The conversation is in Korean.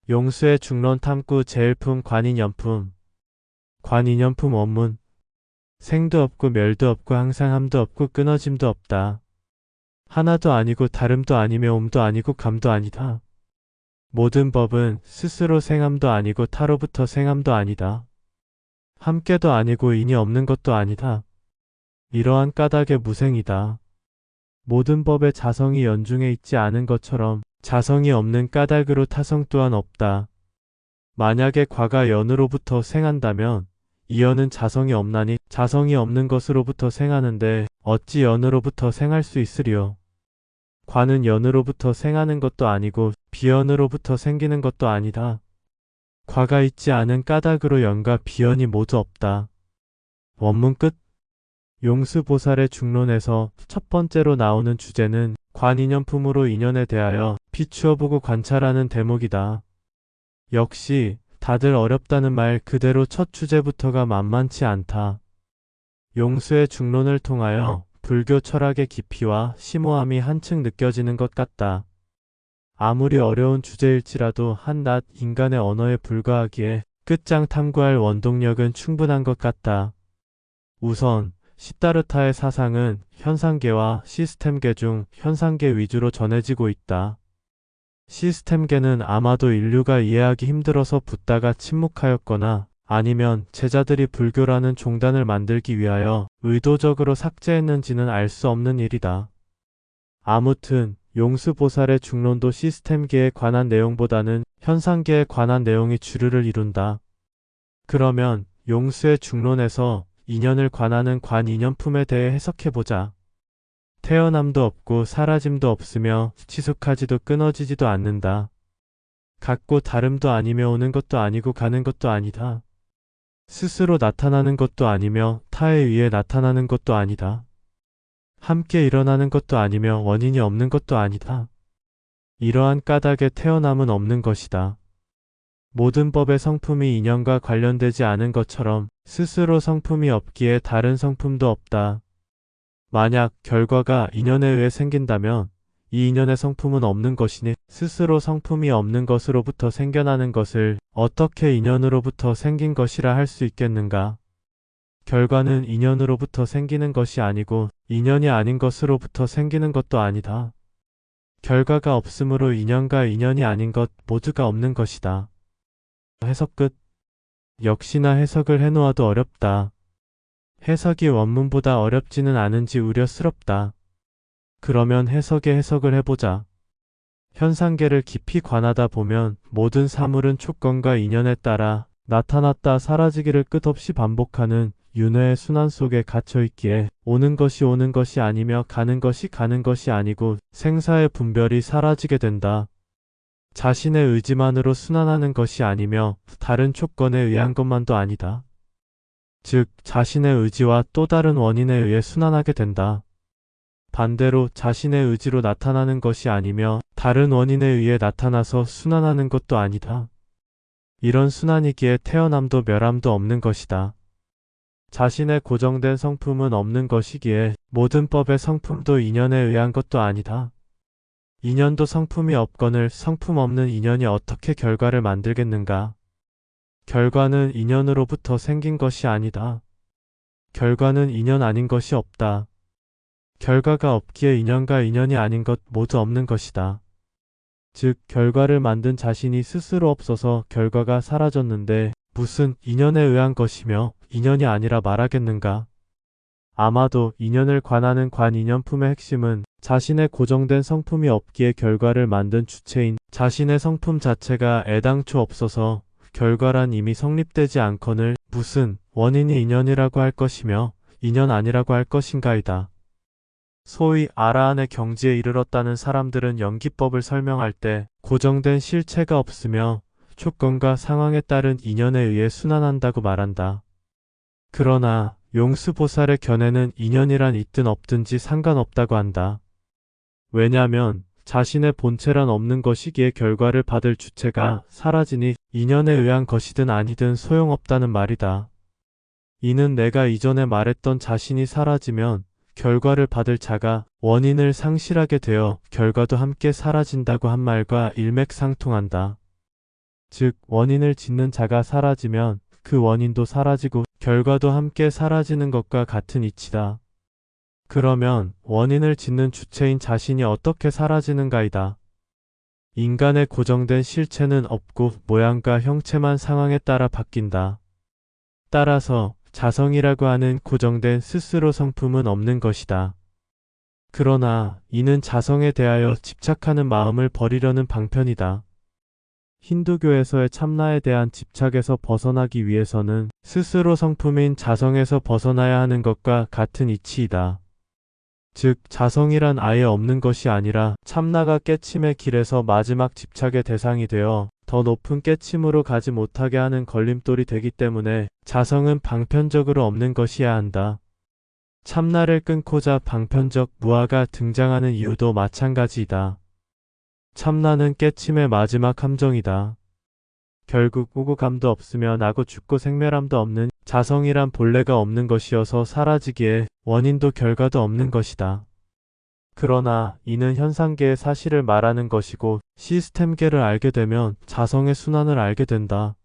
용수의 중론 탐구 제일품 관인연품. 관인연품 원문. 생도 없고 멸도 없고 항상 함도 없고 끊어짐도 없다. 하나도 아니고 다름도 아니며 옴도 아니고 감도 아니다. 모든 법은 스스로 생함도 아니고 타로부터 생함도 아니다. 함께도 아니고 인이 없는 것도 아니다. 이러한 까닭의 무생이다. 모든 법의 자성이 연중에 있지 않은 것처럼 자성이 없는 까닭으로 타성 또한 없다. 만약에 과가 연으로부터 생한다면 이 연은 자성이 없나니 자성이 없는 것으로부터 생하는데 어찌 연으로부터 생할 수 있으리요. 관은 연으로부터 생하는 것도 아니고 비연으로부터 생기는 것도 아니다. 과가 있지 않은 까닭으로 연과 비연이 모두 없다. 원문 끝. 용수보살의 중론에서 첫 번째로 나오는 주제는 관인연품으로 인연에 대하여 비추어 보고 관찰하는 대목이다. 역시 다들 어렵다는 말 그대로 첫 주제부터가 만만치 않다. 용수의 중론을 통하여 불교 철학의 깊이와 심오함이 한층 느껴지는 것 같다. 아무리 어려운 주제일지라도 한낱 인간의 언어에 불과하기에 끝장 탐구할 원동력은 충분한 것 같다. 우선 시다르타의 사상은 현상계와 시스템계 중 현상계 위주로 전해지고 있다. 시스템계는 아마도 인류가 이해하기 힘들어서 붙다가 침묵하였거나 아니면 제자들이 불교라는 종단을 만들기 위하여 의도적으로 삭제했는지는 알 수 없는 일이다. 아무튼 용수보살의 중론도 시스템계에 관한 내용보다는 현상계에 관한 내용이 주류를 이룬다. 그러면 용수의 중론에서 인연을 관하는 관인연품에 대해 해석해보자. 태어남도 없고 사라짐도 없으며 지속하지도 끊어지지도 않는다. 같고 다름도 아니며 오는 것도 아니고 가는 것도 아니다. 스스로 나타나는 것도 아니며 타에 의해 나타나는 것도 아니다. 함께 일어나는 것도 아니며 원인이 없는 것도 아니다. 이러한 까닭에 태어남은 없는 것이다. 모든 법의 성품이 인연과 관련되지 않은 것처럼 스스로 성품이 없기에 다른 성품도 없다. 만약 결과가 인연에 의해 생긴다면 이 인연의 성품은 없는 것이니 스스로 성품이 없는 것으로부터 생겨나는 것을 어떻게 인연으로부터 생긴 것이라 할 수 있겠는가? 결과는 인연으로부터 생기는 것이 아니고 인연이 아닌 것으로부터 생기는 것도 아니다. 결과가 없으므로 인연과 인연이 아닌 것 모두가 없는 것이다. 해석 끝. 역시나 해석을 해놓아도 어렵다. 해석이 원문보다 어렵지는 않은지 우려스럽다. 그러면 해석의 해석을 해보자. 현상계를 깊이 관하다 보면 모든 사물은 촉건과 인연에 따라 나타났다 사라지기를 끝없이 반복하는 윤회의 순환 속에 갇혀있기에 오는 것이 아니며 가는 것이 아니고 생사의 분별이 사라지게 된다. 자신의 의지만으로 순환하는 것이 아니며 다른 촉건에 의한 것만도 아니다. 즉 자신의 의지와 또 다른 원인에 의해 순환하게 된다. 반대로 자신의 의지로 나타나는 것이 아니며 다른 원인에 의해 나타나서 순환하는 것도 아니다. 이런 순환이기에 태어남도 멸함도 없는 것이다. 자신의 고정된 성품은 없는 것이기에 모든 법의 성품도 인연에 의한 것도 아니다. 인연도 성품이 없거늘 성품 없는 인연이 어떻게 결과를 만들겠는가? 결과는 인연으로부터 생긴 것이 아니다. 결과는 인연 아닌 것이 없다. 결과가 없기에 인연과 인연이 아닌 것 모두 없는 것이다. 즉 결과를 만든 자신이 스스로 없어서 결과가 사라졌는데 무슨 인연에 의한 것이며 인연이 아니라 말하겠는가? 아마도 인연을 관하는 관인연품의 핵심은 자신의 고정된 성품이 없기에 결과를 만든 주체인 자신의 성품 자체가 애당초 없어서 결과란 이미 성립되지 않거늘 무슨 원인이 인연이라고 할 것이며 인연 아니라고 할 것인가이다. 소위 아라한의 경지에 이르렀다는 사람들은 연기법을 설명할 때 고정된 실체가 없으며 촉건과 상황에 따른 인연에 의해 순환한다고 말한다. 그러나 용수보살의 견해는 인연이란 있든 없든지 상관없다고 한다. 왜냐하면 자신의 본체란 없는 것이기에 결과를 받을 주체가 사라지니 인연에 의한 것이든 아니든 소용없다는 말이다. 이는 내가 이전에 말했던 자신이 사라지면 결과를 받을 자가 원인을 상실하게 되어 결과도 함께 사라진다고 한 말과 일맥상통한다. 즉, 원인을 짓는 자가 사라지면 그 원인도 사라지고 결과도 함께 사라지는 것과 같은 이치다. 그러면 원인을 짓는 주체인 자신이 어떻게 사라지는가이다. 인간의 고정된 실체는 없고 모양과 형체만 상황에 따라 바뀐다. 따라서 자성이라고 하는 고정된 스스로 성품은 없는 것이다. 그러나 이는 자성에 대하여 집착하는 마음을 버리려는 방편이다. 힌두교에서의 참나에 대한 집착에서 벗어나기 위해서는 스스로 성품인 자성에서 벗어나야 하는 것과 같은 이치이다. 즉, 자성이란 아예 없는 것이 아니라 참나가 깨침의 길에서 마지막 집착의 대상이 되어 더 높은 깨침으로 가지 못하게 하는 걸림돌이 되기 때문에 자성은 방편적으로 없는 것이야 한다. 참나를 끊고자 방편적 무아가 등장하는 이유도 마찬가지이다. 참나는 깨침의 마지막 함정이다. 결국 우고감도 없으며 나고 죽고 생멸함도 없는 자성이란 본래가 없는 것이어서 사라지기에 원인도 결과도 없는 것이다. 그러나 이는 현상계의 사실을 말하는 것이고 시스템계를 알게 되면 자성의 순환을 알게 된다.